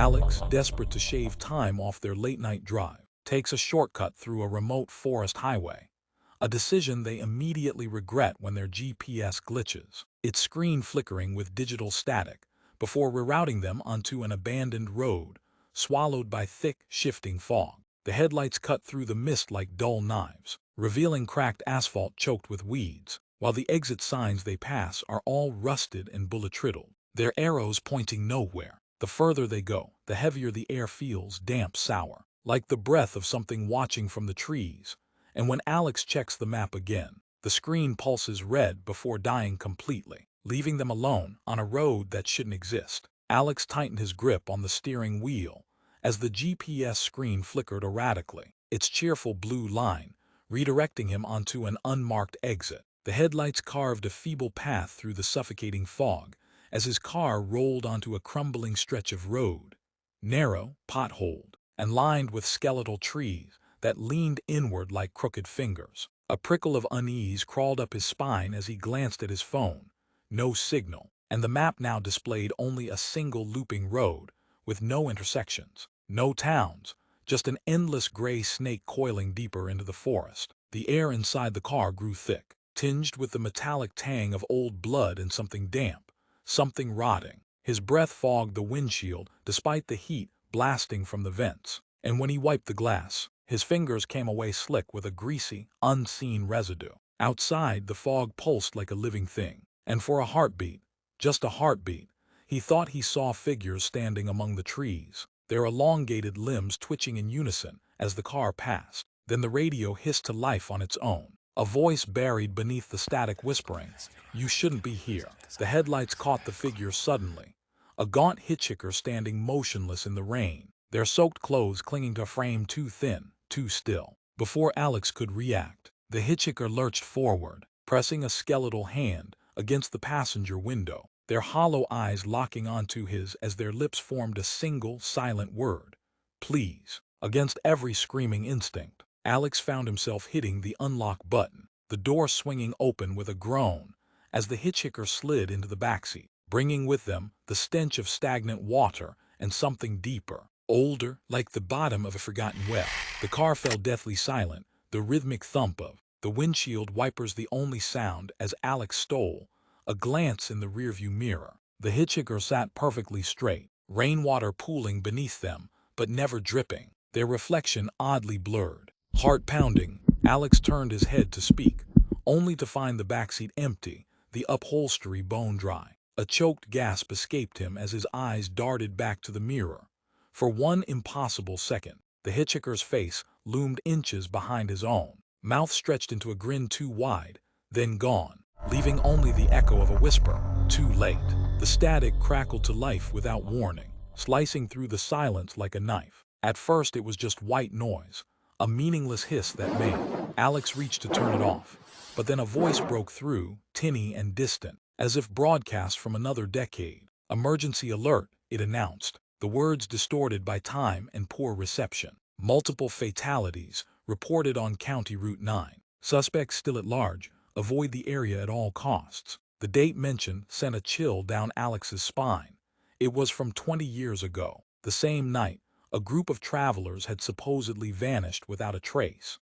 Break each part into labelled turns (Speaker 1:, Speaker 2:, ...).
Speaker 1: Alex, desperate to shave time off their late-night drive, takes a shortcut through a remote forest highway, a decision they immediately regret when their GPS glitches, its screen flickering with digital static, before rerouting them onto an abandoned road, swallowed by thick, shifting fog. The headlights cut through the mist like dull knives, revealing cracked asphalt choked with weeds, while the exit signs they pass are all rusted and bullet-riddled, their arrows pointing nowhere. The further they go, the heavier the air feels, damp, sour, like the breath of something watching from the trees. And when Alex checks the map again, the screen pulses red before dying completely, leaving them alone on a road that shouldn't exist. Alex tightened his grip on the steering wheel as the GPS screen flickered erratically, its cheerful blue line redirecting him onto an unmarked exit. The headlights carved a feeble path through the suffocating fog as his car rolled onto a crumbling stretch of road, narrow, potholed, and lined with skeletal trees that leaned inward like crooked fingers. A prickle of unease crawled up his spine as he glanced at his phone. No signal, and the map now displayed only a single looping road with no intersections, no towns, just an endless gray snake coiling deeper into the forest. The air inside the car grew thick, tinged with the metallic tang of old blood and something damp, something rotting. His breath fogged the windshield despite the heat blasting from the vents, and when he wiped the glass, his fingers came away slick with a greasy, unseen residue. Outside, the fog pulsed like a living thing, and for a heartbeat, just a heartbeat, he thought he saw figures standing among the trees, their elongated limbs twitching in unison as the car passed. Then the radio hissed to life on its own, a voice buried beneath the static whispering, "You shouldn't be here." The headlights caught the figure suddenly, a gaunt hitchhiker standing motionless in the rain, their soaked clothes clinging to a frame too thin, too still. Before Alex could react, the hitchhiker lurched forward, pressing a skeletal hand against the passenger window, their hollow eyes locking onto his as their lips formed a single, silent word, "Please." Against every screaming instinct, Alex found himself hitting the unlock button, the door swinging open with a groan as the hitchhiker slid into the backseat, bringing with them the stench of stagnant water and something deeper, older, like the bottom of a forgotten well. The car fell deathly silent, the rhythmic thump of the windshield wipers the only sound as Alex stole a glance in the rearview mirror. The hitchhiker sat perfectly straight, rainwater pooling beneath them, but never dripping, their reflection oddly blurred. Heart pounding, Alex turned his head to speak, only to find the backseat empty, the upholstery bone dry. A choked gasp escaped him as his eyes darted back to the mirror. For one impossible second, the hitchhiker's face loomed inches behind his own, mouth stretched into a grin too wide, then gone, leaving only the echo of a whisper, "Too late." The static crackled to life without warning, slicing through the silence like a knife. At first it was just white noise, a meaningless hiss that made Alex reached to turn it off. But then a voice broke through, tinny and distant, as if broadcast from another decade. "Emergency alert," it announced, the words distorted by time and poor reception. "Multiple fatalities reported on County Route 9. Suspects still at large. Avoid the area at all costs." The date mentioned sent a chill down Alex's spine. It was from 20 years ago. The same night, a group of travelers had supposedly vanished without a trace.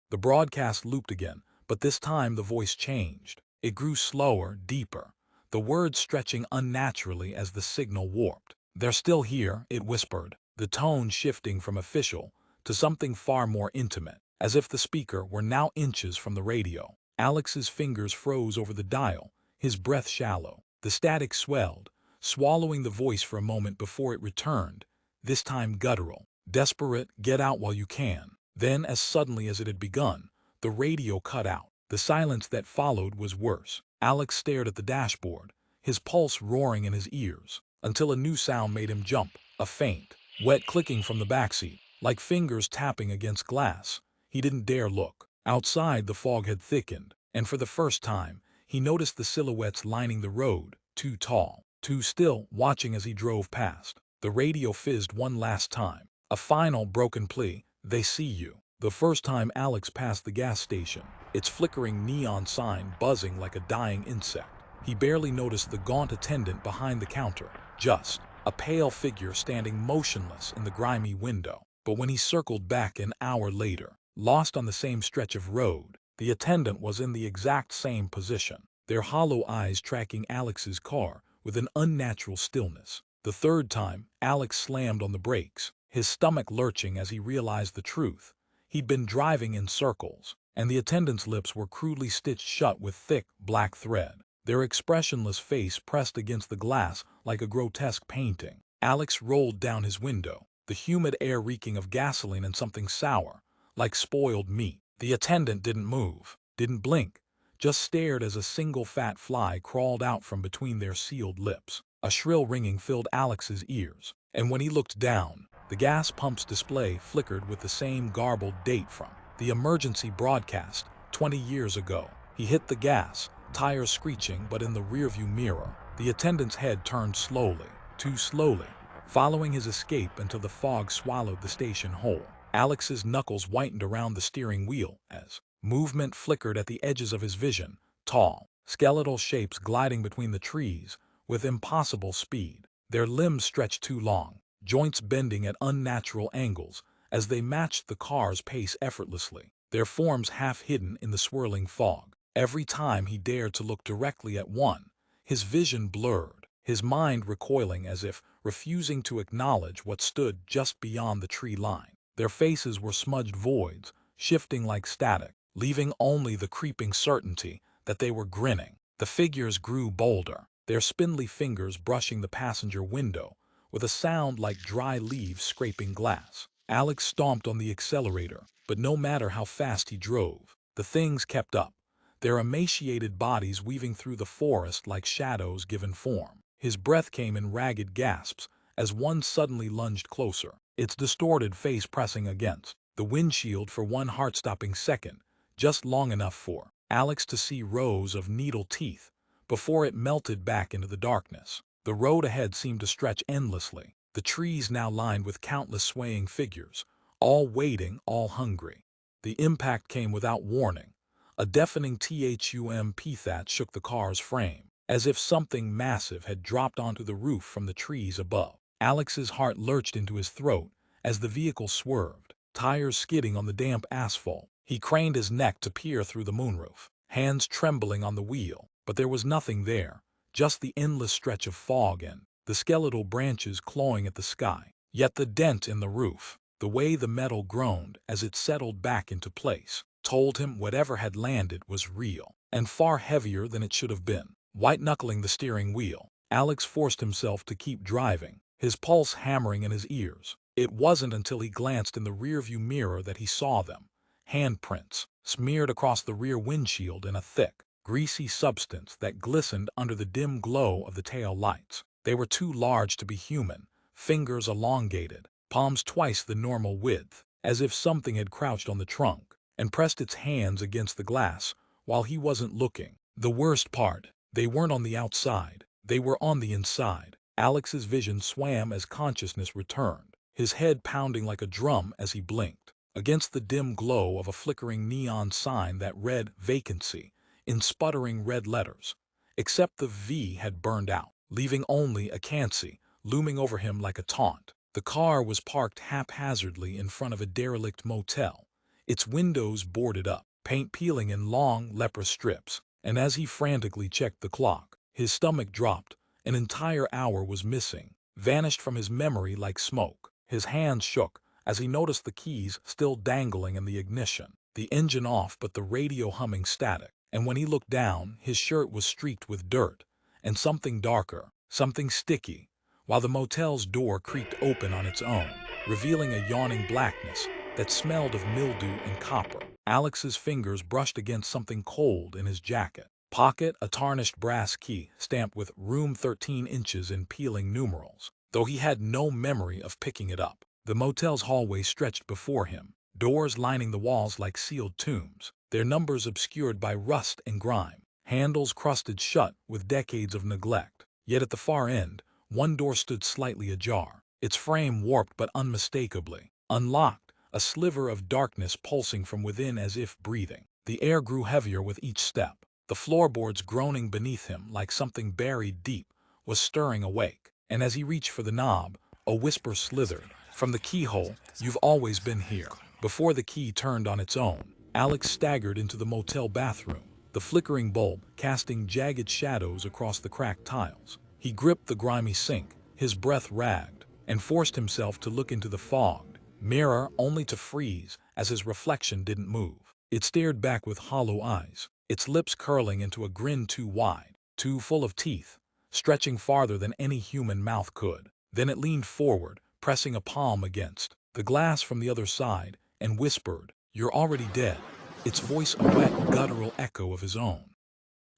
Speaker 1: The broadcast looped again, but this time the voice changed. It grew slower, deeper, the words stretching unnaturally as the signal warped. "They're still here," it whispered, the tone shifting from official to something far more intimate, as if the speaker were now inches from the radio. Alex's fingers froze over the dial, his breath shallow. The static swelled, swallowing the voice for a moment before it returned, this time guttural. "Desperate, get out while you can." Then, as suddenly as it had begun, the radio cut out. The silence that followed was worse. Alex stared at the dashboard, his pulse roaring in his ears, until a new sound made him jump, a faint, wet clicking from the backseat, like fingers tapping against glass. He didn't dare look. Outside, the fog had thickened, and for the first time, he noticed the silhouettes lining the road, too tall, too still, watching as he drove past. The radio fizzed one last time, a final broken plea, "They see you." The first time Alex passed the gas station, its flickering neon sign buzzing like a dying insect, he barely noticed the gaunt attendant behind the counter, just a pale figure standing motionless in the grimy window. But when he circled back an hour later, lost on the same stretch of road, the attendant was in the exact same position, their hollow eyes tracking Alex's car with an unnatural stillness. The third time, Alex slammed on the brakes, his stomach lurching as he realized the truth. He'd been driving in circles, and the attendant's lips were crudely stitched shut with thick, black thread, their expressionless face pressed against the glass like a grotesque painting. Alex rolled down his window, the humid air reeking of gasoline and something sour, like spoiled meat. The attendant didn't move, didn't blink, just stared as a single fat fly crawled out from between their sealed lips. A shrill ringing filled Alex's ears, and when he looked down, the gas pump's display flickered with the same garbled date from the emergency broadcast 20 years ago. He hit the gas, tires screeching, but in the rearview mirror, the attendant's head turned slowly, too slowly, following his escape until the fog swallowed the station whole. Alex's knuckles whitened around the steering wheel as movement flickered at the edges of his vision, tall, skeletal shapes gliding between the trees with impossible speed. Their limbs stretched too long, joints bending at unnatural angles as they matched the car's pace effortlessly, their forms half hidden in the swirling fog. Every time he dared to look directly at one, his vision blurred, his mind recoiling as if refusing to acknowledge what stood just beyond the tree line. Their faces were smudged voids, shifting like static, leaving only the creeping certainty that they were grinning. The figures grew bolder, their spindly fingers brushing the passenger window with a sound like dry leaves scraping glass. Alex stomped on the accelerator, but no matter how fast he drove, the things kept up, their emaciated bodies weaving through the forest like shadows given form. His breath came in ragged gasps as one suddenly lunged closer, its distorted face pressing against the windshield for one heart-stopping second, just long enough for Alex to see rows of needle teeth before it melted back into the darkness. The road ahead seemed to stretch endlessly, the trees now lined with countless swaying figures, all waiting, all hungry. The impact came without warning. A deafening thump that shook the car's frame, as if something massive had dropped onto the roof from the trees above. Alex's heart lurched into his throat as the vehicle swerved, tires skidding on the damp asphalt. He craned his neck to peer through the moonroof, hands trembling on the wheel, but there was nothing there, just the endless stretch of fog and the skeletal branches clawing at the sky. Yet the dent in the roof, the way the metal groaned as it settled back into place, told him whatever had landed was real, and far heavier than it should have been. White-knuckling the steering wheel, Alex forced himself to keep driving, his pulse hammering in his ears. It wasn't until he glanced in the rearview mirror that he saw them, handprints, smeared across the rear windshield in a thick, greasy substance that glistened under the dim glow of the tail lights. They were too large to be human, fingers elongated, palms twice the normal width, as if something had crouched on the trunk and pressed its hands against the glass while he wasn't looking. The worst part, they weren't on the outside, they were on the inside. Alex's vision swam as consciousness returned, his head pounding like a drum as he blinked, against the dim glow of a flickering neon sign that read vacancy in sputtering red letters. Except the V had burned out, leaving only a vacancy looming over him like a taunt. The car was parked haphazardly in front of a derelict motel, its windows boarded up, paint peeling in long, leprous strips, and as he frantically checked the clock, his stomach dropped. An entire hour was missing, vanished from his memory like smoke. His hands shook as he noticed the keys still dangling in the ignition, the engine off but the radio humming static, and when he looked down, his shirt was streaked with dirt, and something darker, something sticky, while the motel's door creaked open on its own, revealing a yawning blackness that smelled of mildew and copper. Alex's fingers brushed against something cold in his jacket pocket, a tarnished brass key stamped with room 13 inches in peeling numerals, though he had no memory of picking it up. The motel's hallway stretched before him, doors lining the walls like sealed tombs, their numbers obscured by rust and grime, handles crusted shut with decades of neglect. Yet at the far end, one door stood slightly ajar, its frame warped but unmistakably unlocked, a sliver of darkness pulsing from within as if breathing. The air grew heavier with each step, the floorboards groaning beneath him like something buried deep was stirring awake, and as he reached for the knob, a whisper slithered from the keyhole, "You've always been here." Before the key turned on its own, Alex staggered into the motel bathroom, the flickering bulb casting jagged shadows across the cracked tiles. He gripped the grimy sink, his breath ragged, and forced himself to look into the fogged mirror only to freeze as his reflection didn't move. It stared back with hollow eyes, its lips curling into a grin too wide, too full of teeth, stretching farther than any human mouth could. Then it leaned forward, pressing a palm against the glass from the other side, and whispered, "You're already dead." Its voice a wet, guttural echo of his own.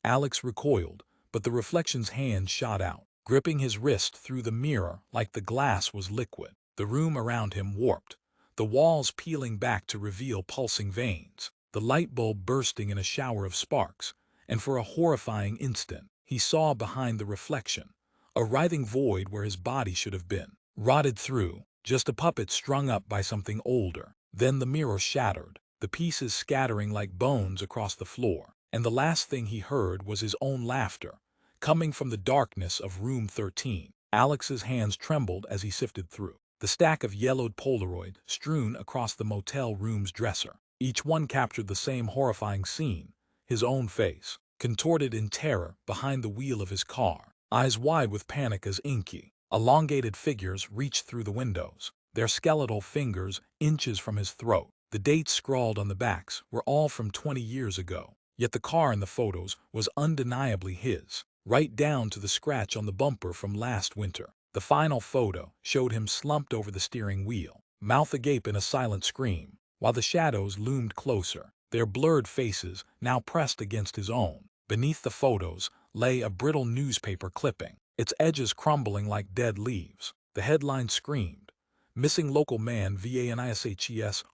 Speaker 1: Alex recoiled, but the reflection's hand shot out, gripping his wrist through the mirror like the glass was liquid. The room around him warped, the walls peeling back to reveal pulsing veins, the light bulb bursting in a shower of sparks, and for a horrifying instant, he saw behind the reflection, a writhing void where his body should have been, rotted through, just a puppet strung up by something older. Then the mirror shattered, the pieces scattering like bones across the floor, and the last thing he heard was his own laughter, coming from the darkness of room 13. Alex's hands trembled as he sifted through the stack of yellowed Polaroid strewn across the motel room's dresser. Each one captured the same horrifying scene, his own face, contorted in terror behind the wheel of his car, eyes wide with panic as inky, elongated figures reached through the windows, their skeletal fingers inches from his throat. The dates scrawled on the backs were all from 20 years ago, yet the car in the photos was undeniably his, right down to the scratch on the bumper from last winter. The final photo showed him slumped over the steering wheel, mouth agape in a silent scream, while the shadows loomed closer, their blurred faces now pressed against his own. Beneath the photos lay a brittle newspaper clipping, its edges crumbling like dead leaves. The headline screamed, "Missing local man via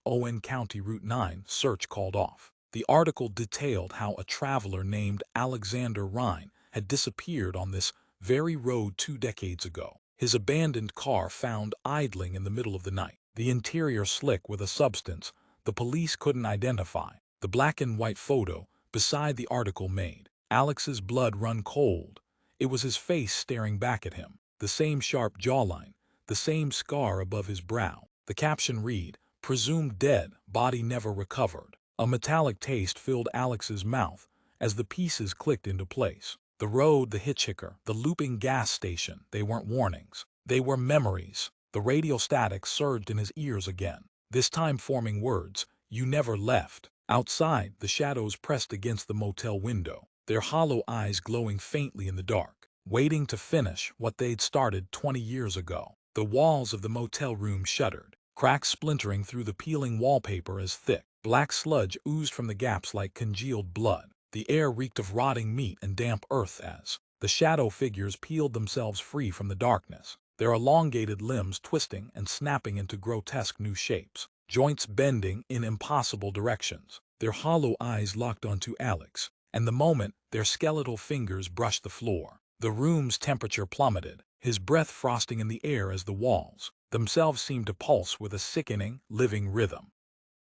Speaker 1: Owen County Route 9 search called off." The article detailed how a traveler named Alexander Rhine had disappeared on this very road 2 decades ago. His abandoned car found idling in the middle of the night, the interior slick with a substance the police couldn't identify. The black and white photo beside the article made Alex's blood run cold. It was his face staring back at him, the same sharp jawline, the same scar above his brow. The caption read, "Presumed dead, body never recovered." A metallic taste filled Alex's mouth as the pieces clicked into place. The road, the hitchhiker, the looping gas station, they weren't warnings. They were memories. The radio static surged in his ears again, this time forming words, "You never left." Outside, the shadows pressed against the motel window, their hollow eyes glowing faintly in the dark, waiting to finish what they'd started 20 years ago. The walls of the motel room shuddered, cracks splintering through the peeling wallpaper as thick, black sludge oozed from the gaps like congealed blood. The air reeked of rotting meat and damp earth as the shadow figures peeled themselves free from the darkness, their elongated limbs twisting and snapping into grotesque new shapes, joints bending in impossible directions. Their hollow eyes locked onto Alex, and the moment their skeletal fingers brushed the floor, the room's temperature plummeted, his breath frosting in the air as the walls themselves seemed to pulse with a sickening, living rhythm.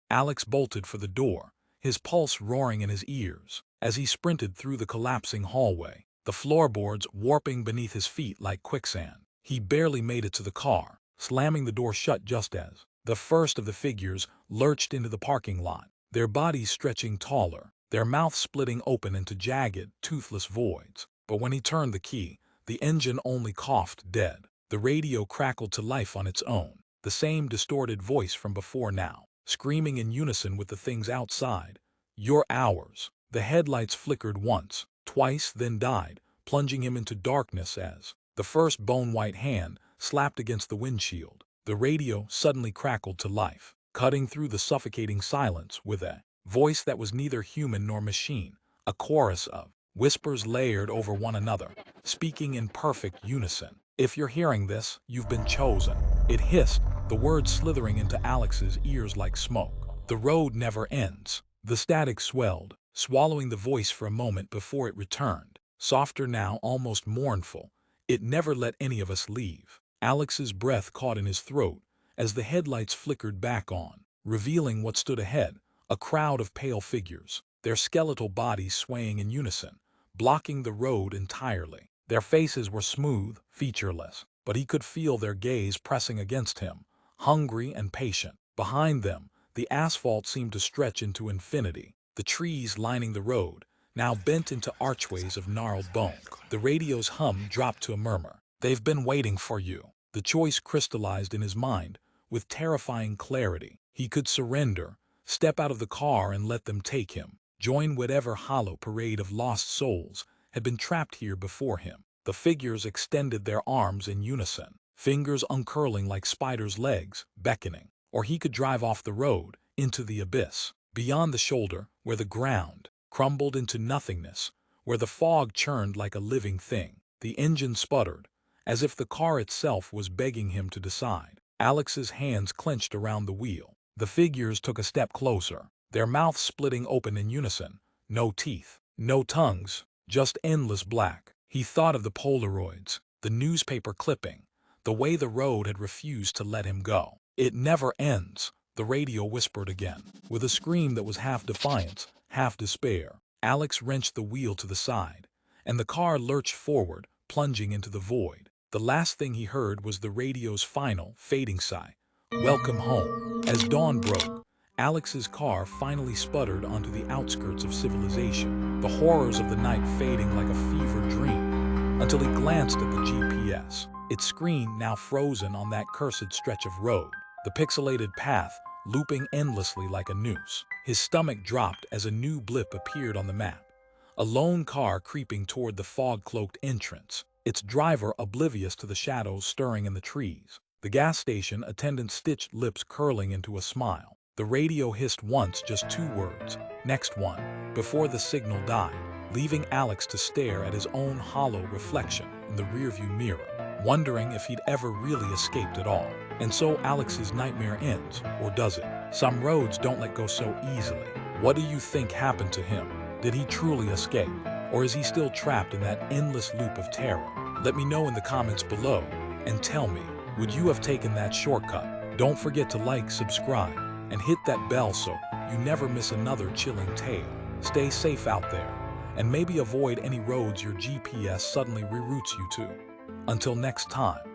Speaker 1: Alex bolted for the door, his pulse roaring in his ears, as he sprinted through the collapsing hallway, the floorboards warping beneath his feet like quicksand. He barely made it to the car, slamming the door shut just as the first of the figures lurched into the parking lot, their bodies stretching taller, their mouths splitting open into jagged, toothless voids. But when he turned the key, the engine only coughed dead. The radio crackled to life on its own, the same distorted voice from before now, screaming in unison with the things outside. "You're ours." The headlights flickered once, twice, then died, plunging him into darkness as the first bone-white hand slapped against the windshield. The radio suddenly crackled to life, cutting through the suffocating silence with a voice that was neither human nor machine, a chorus of whispers layered over one another, speaking in perfect unison. "If you're hearing this, you've been chosen." It hissed, the words slithering into Alex's ears like smoke. "The road never ends." The static swelled, swallowing the voice for a moment before it returned, softer now, almost mournful. "It never let any of us leave." Alex's breath caught in his throat as the headlights flickered back on, revealing what stood ahead, a crowd of pale figures, their skeletal bodies swaying in unison, blocking the road entirely. Their faces were smooth, featureless, but he could feel their gaze pressing against him, hungry and patient. Behind them, the asphalt seemed to stretch into infinity, the trees lining the road, now bent into archways of gnarled bone. The radio's hum dropped to a murmur. "They've been waiting for you." The choice crystallized in his mind with terrifying clarity. He could surrender, step out of the car and let them take him, join whatever hollow parade of lost souls had been trapped here before him. The figures extended their arms in unison, fingers uncurling like spiders' legs, beckoning. Or he could drive off the road, into the abyss, beyond the shoulder, where the ground crumbled into nothingness, where the fog churned like a living thing. The engine sputtered, as if the car itself was begging him to decide. Alex's hands clenched around the wheel. The figures took a step closer, their mouths splitting open in unison. No teeth, no tongues, just endless black. He thought of the Polaroids, the newspaper clipping, the way the road had refused to let him go. "It never ends," the radio whispered again, with a scream that was half defiance, half despair. Alex wrenched the wheel to the side, and the car lurched forward, plunging into the void. The last thing he heard was the radio's final, fading sigh. "Welcome home." As dawn broke, Alex's car finally sputtered onto the outskirts of civilization, the horrors of the night fading like a fevered dream, until he glanced at the GPS, its screen now frozen on that cursed stretch of road, the pixelated path looping endlessly like a noose. His stomach dropped as a new blip appeared on the map, a lone car creeping toward the fog-cloaked entrance, its driver oblivious to the shadows stirring in the trees. The gas station attendant's stitched lips curling into a smile. The radio hissed once, just 2 words, "Next one," before the signal died, leaving Alex to stare at his own hollow reflection in the rearview mirror, wondering if he'd ever really escaped at all. And so Alex's nightmare ends, or does it? Some roads don't let go so easily. What do you think happened to him? Did he truly escape? Or is he still trapped in that endless loop of terror? Let me know in the comments below, and tell me, would you have taken that shortcut? Don't forget to like, subscribe, and hit that bell so you never miss another chilling tale. Stay safe out there, and maybe avoid any roads your GPS suddenly reroutes you to. Until next time.